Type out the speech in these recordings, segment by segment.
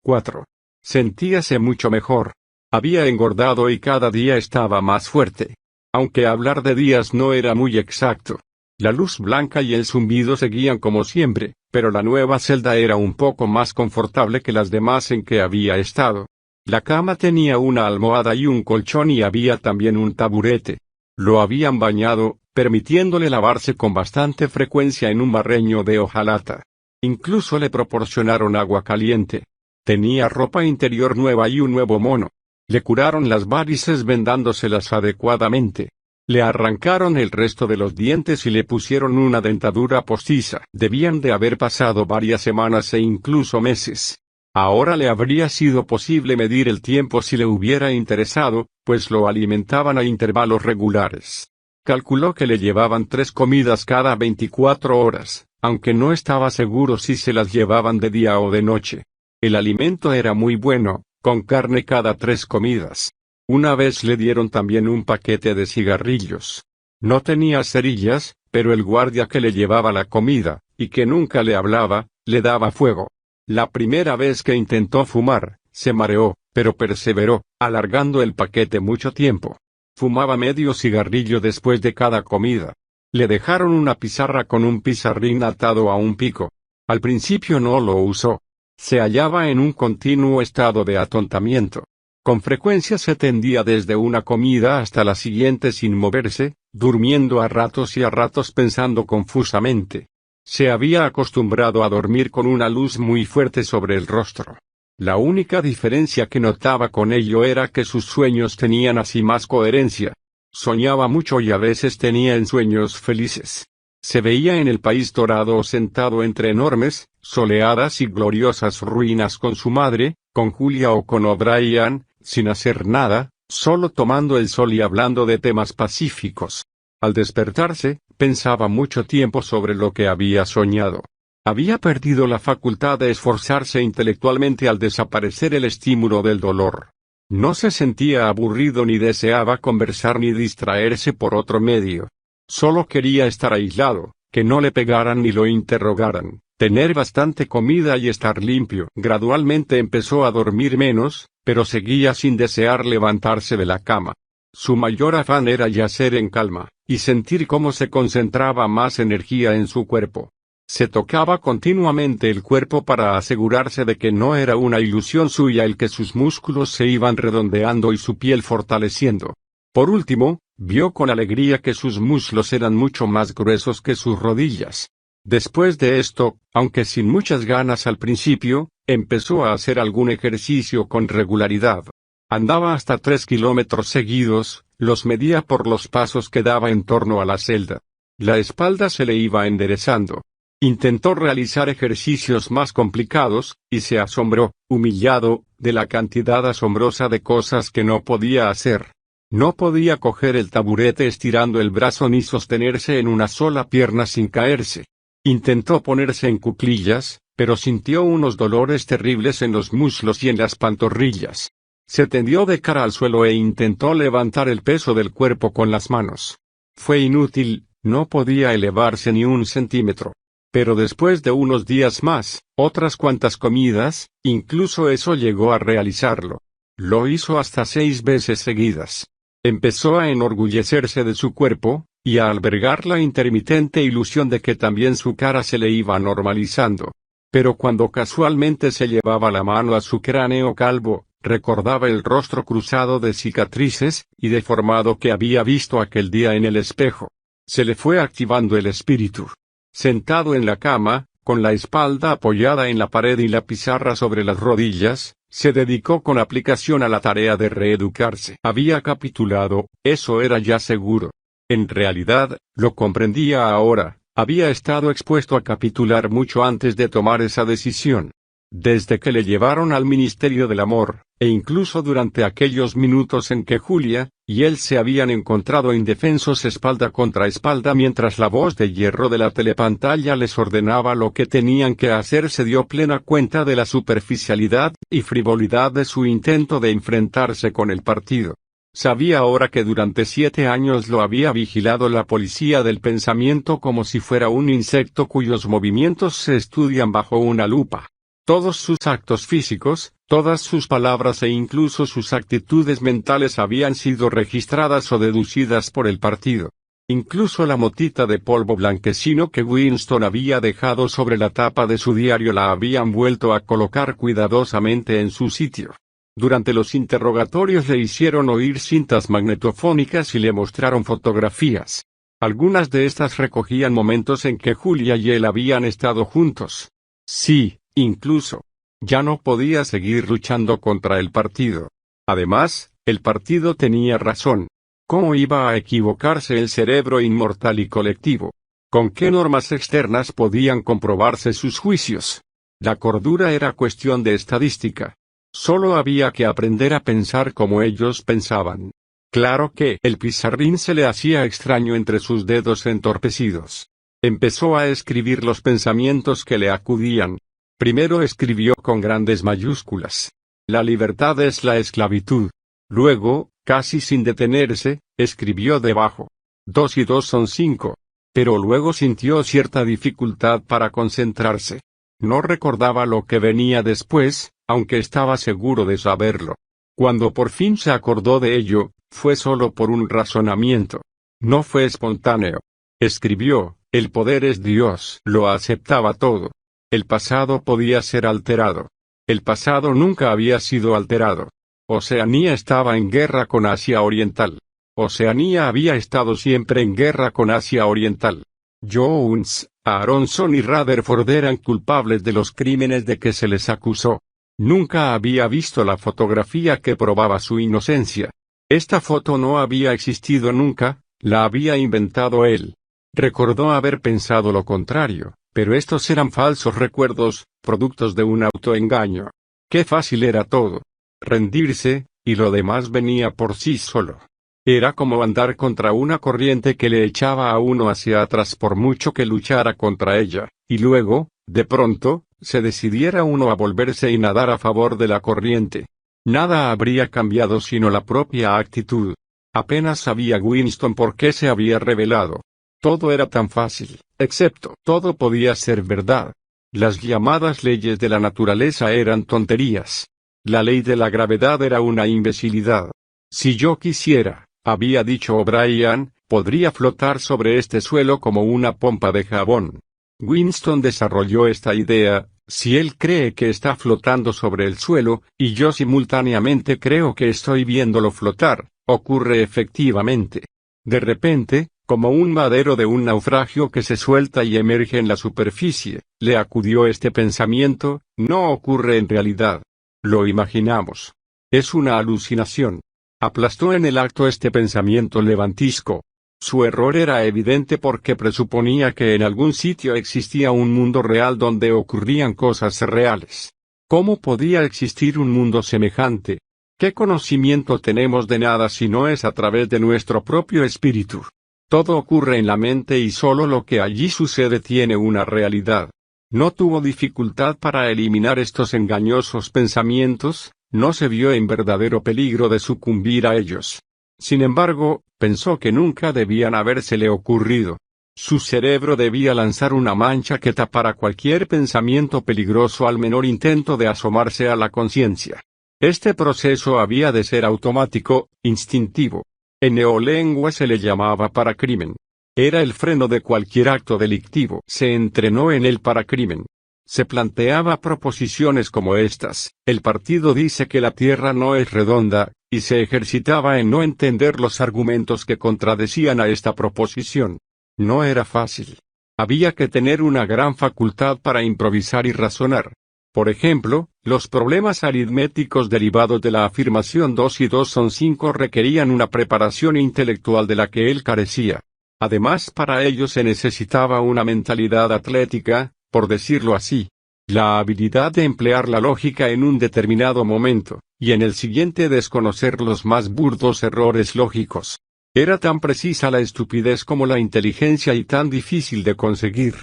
4. Sentíase mucho mejor. Había engordado y cada día estaba más fuerte. Aunque hablar de días no era muy exacto. La luz blanca y el zumbido seguían como siempre, pero la nueva celda era un poco más confortable que las demás en que había estado. La cama tenía una almohada y un colchón y había también un taburete. Lo habían bañado, permitiéndole lavarse con bastante frecuencia en un barreño de hojalata. Incluso le proporcionaron agua caliente. Tenía ropa interior nueva y un nuevo mono. Le curaron las varices vendándoselas adecuadamente. Le arrancaron el resto de los dientes y le pusieron una dentadura postiza. Debían de haber pasado varias semanas e incluso meses. Ahora le habría sido posible medir el tiempo si le hubiera interesado, pues lo alimentaban a intervalos regulares. Calculó que le llevaban 3 comidas cada 24 horas, aunque no estaba seguro si se las llevaban de día o de noche. El alimento era muy bueno, con carne cada 3 comidas. Una vez le dieron también un paquete de cigarrillos. No tenía cerillas, pero el guardia que le llevaba la comida, y que nunca le hablaba, le daba fuego. La primera vez que intentó fumar, se mareó, pero perseveró, alargando el paquete mucho tiempo. Fumaba medio cigarrillo después de cada comida. Le dejaron una pizarra con un pizarrín atado a un pico. Al principio no lo usó. Se hallaba en un continuo estado de atontamiento. Con frecuencia se tendía desde una comida hasta la siguiente sin moverse, durmiendo a ratos y a ratos pensando confusamente. Se había acostumbrado a dormir con una luz muy fuerte sobre el rostro. La única diferencia que notaba con ello era que sus sueños tenían así más coherencia. Soñaba mucho y a veces tenía ensueños felices. Se veía en el país dorado sentado entre enormes, soleadas y gloriosas ruinas con su madre, con Julia o con O'Brien, sin hacer nada, solo tomando el sol y hablando de temas pacíficos. Al despertarse, pensaba mucho tiempo sobre lo que había soñado. Había perdido la facultad de esforzarse intelectualmente al desaparecer el estímulo del dolor. No se sentía aburrido ni deseaba conversar ni distraerse por otro medio. Solo quería estar aislado, que no le pegaran ni lo interrogaran, tener bastante comida y estar limpio. Gradualmente empezó a dormir menos, pero seguía sin desear levantarse de la cama. Su mayor afán era yacer en calma, y sentir cómo se concentraba más energía en su cuerpo. Se tocaba continuamente el cuerpo para asegurarse de que no era una ilusión suya el que sus músculos se iban redondeando y su piel fortaleciendo. Por último, vio con alegría que sus muslos eran mucho más gruesos que sus rodillas. Después de esto, aunque sin muchas ganas al principio, empezó a hacer algún ejercicio con regularidad. Andaba hasta 3 kilómetros seguidos, los medía por los pasos que daba en torno a la celda. La espalda se le iba enderezando. Intentó realizar ejercicios más complicados, y se asombró, humillado, de la cantidad asombrosa de cosas que no podía hacer. No podía coger el taburete estirando el brazo ni sostenerse en una sola pierna sin caerse. Intentó ponerse en cuclillas, pero sintió unos dolores terribles en los muslos y en las pantorrillas. Se tendió de cara al suelo e intentó levantar el peso del cuerpo con las manos. Fue inútil, no podía elevarse ni un centímetro. Pero después de unos días más, otras cuantas comidas, incluso eso llegó a realizarlo. Lo hizo hasta 6 veces seguidas. Empezó a enorgullecerse de su cuerpo, y a albergar la intermitente ilusión de que también su cara se le iba normalizando. Pero cuando casualmente se llevaba la mano a su cráneo calvo, recordaba el rostro cruzado de cicatrices y deformado que había visto aquel día en el espejo. Se le fue activando el espíritu. Sentado en la cama, con la espalda apoyada en la pared y la pizarra sobre las rodillas, se dedicó con aplicación a la tarea de reeducarse. Había capitulado, eso era ya seguro. En realidad, lo comprendía ahora, había estado expuesto a capitular mucho antes de tomar esa decisión. Desde que le llevaron al Ministerio del Amor, e incluso durante aquellos minutos en que Julia y él se habían encontrado indefensos espalda contra espalda mientras la voz de hierro de la telepantalla les ordenaba lo que tenían que hacer, se dio plena cuenta de la superficialidad y frivolidad de su intento de enfrentarse con el partido. Sabía ahora que durante 7 años lo había vigilado la policía del pensamiento como si fuera un insecto cuyos movimientos se estudian bajo una lupa. Todos sus actos físicos, Todas sus palabras e incluso sus actitudes mentales habían sido registradas o deducidas por el partido. Incluso la motita de polvo blanquecino que Winston había dejado sobre la tapa de su diario la habían vuelto a colocar cuidadosamente en su sitio. Durante los interrogatorios le hicieron oír cintas magnetofónicas y le mostraron fotografías. Algunas de estas recogían momentos en que Julia y él habían estado juntos. Sí, incluso. Ya no podía seguir luchando contra el partido. Además, el partido tenía razón. ¿Cómo iba a equivocarse el cerebro inmortal y colectivo? ¿Con qué normas externas podían comprobarse sus juicios? La cordura era cuestión de estadística. Solo había que aprender a pensar como ellos pensaban. Claro que el pizarrín se le hacía extraño entre sus dedos entorpecidos. Empezó a escribir los pensamientos que le acudían. Primero escribió con grandes mayúsculas: la libertad es la esclavitud. Luego, casi sin detenerse, escribió debajo: 2 y 2 son 5. Pero luego sintió cierta dificultad para concentrarse. No recordaba lo que venía después, aunque estaba seguro de saberlo. Cuando por fin se acordó de ello, fue solo por un razonamiento. No fue espontáneo. Escribió: el poder es Dios. Lo aceptaba todo. El pasado podía ser alterado. El pasado nunca había sido alterado. Oceanía estaba en guerra con Asia Oriental. Oceanía había estado siempre en guerra con Asia Oriental. Jones, Aronson y Rutherford eran culpables de los crímenes de que se les acusó. Nunca había visto la fotografía que probaba su inocencia. Esta foto no había existido nunca, la había inventado él. Recordó haber pensado lo contrario, pero estos eran falsos recuerdos, productos de un autoengaño. Qué fácil era todo. Rendirse, y lo demás venía por sí solo. Era como andar contra una corriente que le echaba a uno hacia atrás por mucho que luchara contra ella, y luego, de pronto, se decidiera uno a volverse y nadar a favor de la corriente. Nada habría cambiado sino la propia actitud. Apenas sabía Winston por qué se había rebelado. Todo era tan fácil, excepto todo podía ser verdad. Las llamadas leyes de la naturaleza eran tonterías. La ley de la gravedad era una imbecilidad. Si yo quisiera, había dicho O'Brien, podría flotar sobre este suelo como una pompa de jabón. Winston desarrolló esta idea: si él cree que está flotando sobre el suelo, y yo simultáneamente creo que estoy viéndolo flotar, ocurre efectivamente. De repente, como un madero de un naufragio que se suelta y emerge en la superficie, le acudió este pensamiento: no ocurre en realidad. Lo imaginamos. Es una alucinación. Aplastó en el acto este pensamiento levantisco. Su error era evidente porque presuponía que en algún sitio existía un mundo real donde ocurrían cosas reales. ¿Cómo podía existir un mundo semejante? ¿Qué conocimiento tenemos de nada si no es a través de nuestro propio espíritu? Todo ocurre en la mente y solo lo que allí sucede tiene una realidad. No tuvo dificultad para eliminar estos engañosos pensamientos, no se vio en verdadero peligro de sucumbir a ellos. Sin embargo, pensó que nunca debían habérsele ocurrido. Su cerebro debía lanzar una mancha que tapara cualquier pensamiento peligroso al menor intento de asomarse a la conciencia. Este proceso había de ser automático, instintivo. En neolengua se le llamaba paracrimen. Era el freno de cualquier acto delictivo. Se entrenó en el paracrimen. Se planteaba proposiciones como estas: el partido dice que la Tierra no es redonda, y se ejercitaba en no entender los argumentos que contradecían a esta proposición. No era fácil. Había que tener una gran facultad para improvisar y razonar. Por ejemplo, los problemas aritméticos derivados de la afirmación 2 y 2 son 5 requerían una preparación intelectual de la que él carecía. Además, para ello se necesitaba una mentalidad atlética, por decirlo así. La habilidad de emplear la lógica en un determinado momento, y en el siguiente desconocer los más burdos errores lógicos. Era tan precisa la estupidez como la inteligencia y tan difícil de conseguir.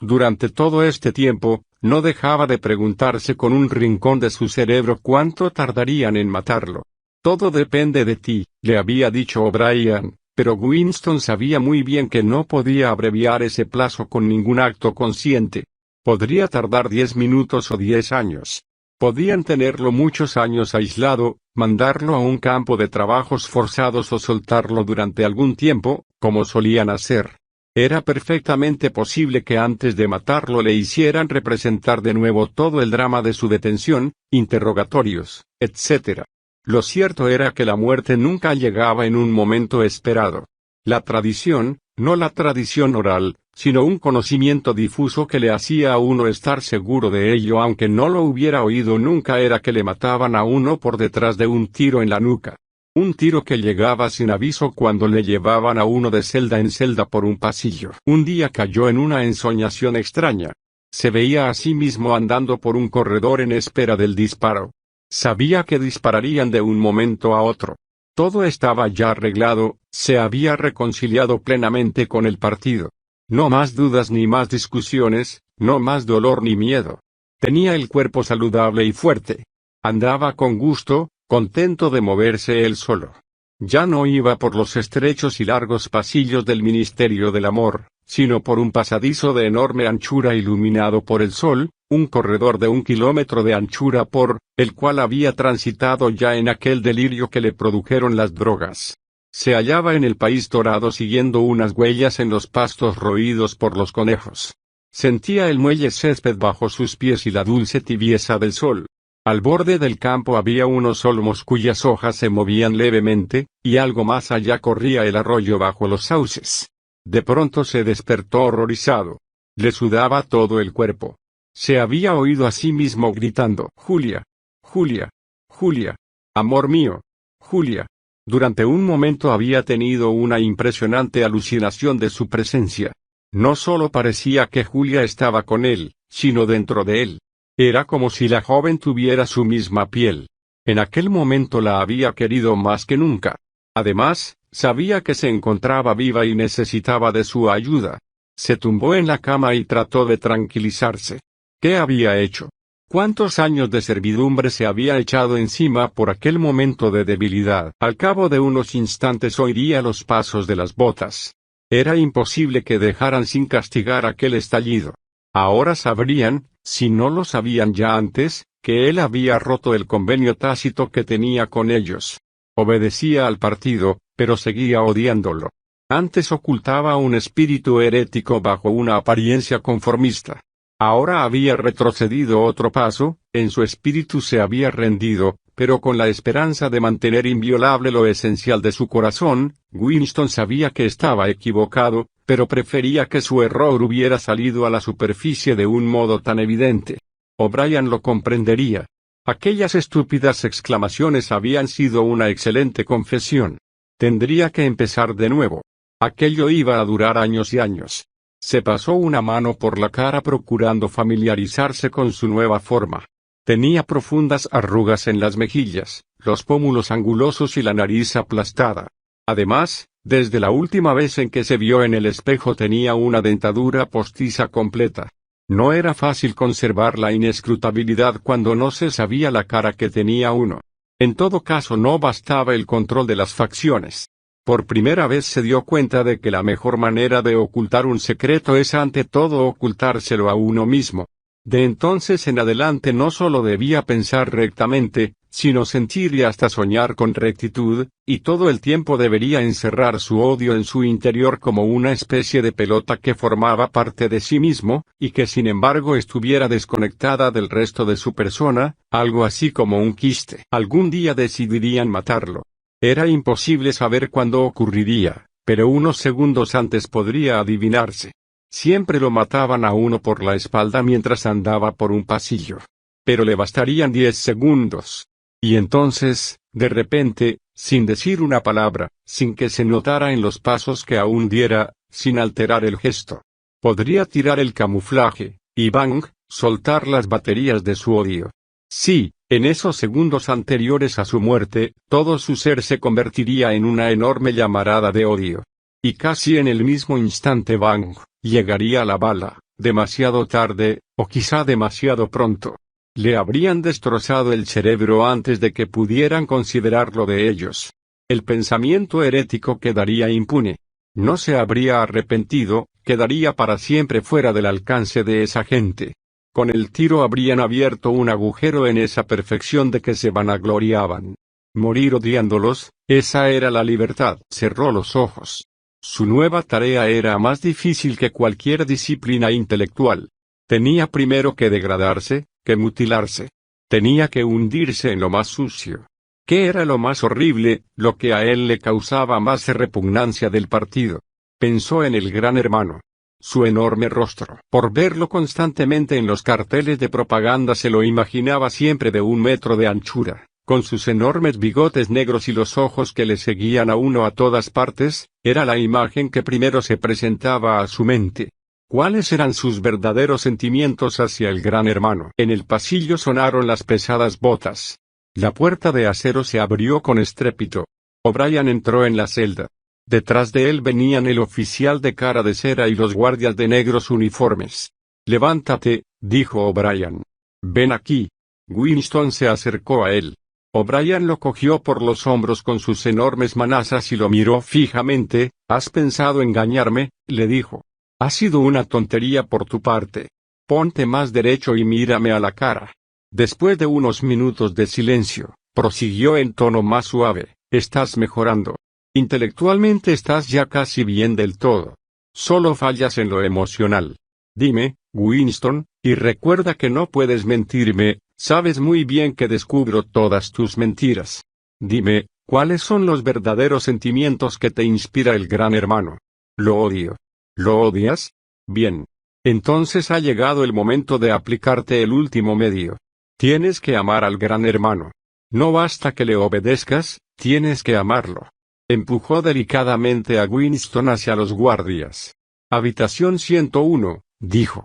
Durante todo este tiempo, no dejaba de preguntarse con un rincón de su cerebro cuánto tardarían en matarlo. Todo depende de ti, le había dicho O'Brien, pero Winston sabía muy bien que no podía abreviar ese plazo con ningún acto consciente. Podría tardar 10 minutos o 10 años. Podían tenerlo muchos años aislado, mandarlo a un campo de trabajos forzados o soltarlo durante algún tiempo, como solían hacer. Era perfectamente posible que antes de matarlo le hicieran representar de nuevo todo el drama de su detención, interrogatorios, etc. Lo cierto era que la muerte nunca llegaba en un momento esperado. La tradición, no la tradición oral, sino un conocimiento difuso que le hacía a uno estar seguro de ello aunque no lo hubiera oído nunca, era que le mataban a uno por detrás de un tiro en la nuca. Un tiro que llegaba sin aviso cuando le llevaban a uno de celda en celda por un pasillo. Un día cayó en una ensoñación extraña. Se veía a sí mismo andando por un corredor en espera del disparo. Sabía que dispararían de un momento a otro. Todo estaba ya arreglado, se había reconciliado plenamente con el partido. No más dudas ni más discusiones, no más dolor ni miedo. Tenía el cuerpo saludable y fuerte. Andaba con gusto, contento de moverse él solo. Ya no iba por los estrechos y largos pasillos del Ministerio del Amor, sino por un pasadizo de enorme anchura iluminado por el sol, un corredor de 1 kilómetro de anchura por el cual había transitado ya en aquel delirio que le produjeron las drogas. Se hallaba en el país dorado siguiendo unas huellas en los pastos roídos por los conejos. Sentía el muelle césped bajo sus pies y la dulce tibieza del sol. Al borde del campo había unos olmos cuyas hojas se movían levemente, y algo más allá corría el arroyo bajo los sauces. De pronto se despertó horrorizado. Le sudaba todo el cuerpo. Se había oído a sí mismo gritando: «Julia, Julia, Julia, amor mío, Julia». Durante un momento había tenido una impresionante alucinación de su presencia. No solo parecía que Julia estaba con él, sino dentro de él. Era como si la joven tuviera su misma piel. En aquel momento la había querido más que nunca. Además, sabía que se encontraba viva y necesitaba de su ayuda. Se tumbó en la cama y trató de tranquilizarse. ¿Qué había hecho? ¿Cuántos años de servidumbre se había echado encima por aquel momento de debilidad? Al cabo de unos instantes oiría los pasos de las botas. Era imposible que dejaran sin castigar aquel estallido. Ahora sabrían, si no lo sabían ya antes, que él había roto el convenio tácito que tenía con ellos. Obedecía al partido, pero seguía odiándolo. Antes ocultaba un espíritu herético bajo una apariencia conformista. Ahora había retrocedido otro paso, en su espíritu se había rendido, pero con la esperanza de mantener inviolable lo esencial de su corazón. Winston sabía que estaba equivocado, pero prefería que su error hubiera salido a la superficie de un modo tan evidente. O'Brien lo comprendería. Aquellas estúpidas exclamaciones habían sido una excelente confesión. Tendría que empezar de nuevo. Aquello iba a durar años y años. Se pasó una mano por la cara procurando familiarizarse con su nueva forma. Tenía profundas arrugas en las mejillas, los pómulos angulosos y la nariz aplastada. Además, desde la última vez en que se vio en el espejo tenía una dentadura postiza completa. No era fácil conservar la inescrutabilidad cuando no se sabía la cara que tenía uno. En todo caso no bastaba el control de las facciones. Por primera vez se dio cuenta de que la mejor manera de ocultar un secreto es ante todo ocultárselo a uno mismo. De entonces en adelante no solo debía pensar rectamente, sino sentir y hasta soñar con rectitud, y todo el tiempo debería encerrar su odio en su interior como una especie de pelota que formaba parte de sí mismo, y que sin embargo estuviera desconectada del resto de su persona, algo así como un quiste. Algún día decidirían matarlo. Era imposible saber cuándo ocurriría, pero unos segundos antes podría adivinarse. Siempre lo mataban a uno por la espalda mientras andaba por un pasillo. Pero le bastarían 10 segundos. Y entonces, de repente, sin decir una palabra, sin que se notara en los pasos que aún diera, sin alterar el gesto, podría tirar el camuflaje, y ¡bang!, soltar las baterías de su odio. Sí, en esos segundos anteriores a su muerte, todo su ser se convertiría en una enorme llamarada de odio. Y casi en el mismo instante ¡bang!, llegaría la bala, demasiado tarde, o quizá demasiado pronto. Le habrían destrozado el cerebro antes de que pudieran considerarlo de ellos. El pensamiento herético quedaría impune. No se habría arrepentido, quedaría para siempre fuera del alcance de esa gente. Con el tiro habrían abierto un agujero en esa perfección de que se vanagloriaban. Morir odiándolos, esa era la libertad. Cerró los ojos. Su nueva tarea era más difícil que cualquier disciplina intelectual. Tenía primero que degradarse, que mutilarse. Tenía que hundirse en lo más sucio. ¿Qué era lo más horrible, lo que a él le causaba más repugnancia del partido? Pensó en el Gran Hermano. Su enorme rostro. Por verlo constantemente en los carteles de propaganda se lo imaginaba siempre de 1 metro de anchura, con sus enormes bigotes negros y los ojos que le seguían a uno a todas partes, era la imagen que primero se presentaba a su mente. ¿Cuáles eran sus verdaderos sentimientos hacia el Gran Hermano? En el pasillo sonaron las pesadas botas. La puerta de acero se abrió con estrépito. O'Brien entró en la celda. Detrás de él venían el oficial de cara de cera y los guardias de negros uniformes. «Levántate», dijo O'Brien. «Ven aquí». Winston se acercó a él. O'Brien lo cogió por los hombros con sus enormes manazas y lo miró fijamente. «¿Has pensado engañarme?», le dijo. «Ha sido una tontería por tu parte. Ponte más derecho y mírame a la cara». Después de unos minutos de silencio, prosiguió en tono más suave, «Estás mejorando. Intelectualmente estás ya casi bien del todo. Solo fallas en lo emocional. Dime, Winston, y recuerda que no puedes mentirme, sabes muy bien que descubro todas tus mentiras. Dime, ¿cuáles son los verdaderos sentimientos que te inspira el Gran Hermano?» «Lo odio». «¿Lo odias? Bien. Entonces ha llegado el momento de aplicarte el último medio. Tienes que amar al Gran Hermano. No basta que le obedezcas, tienes que amarlo». Empujó delicadamente a Winston hacia los guardias. «Habitación 101», dijo.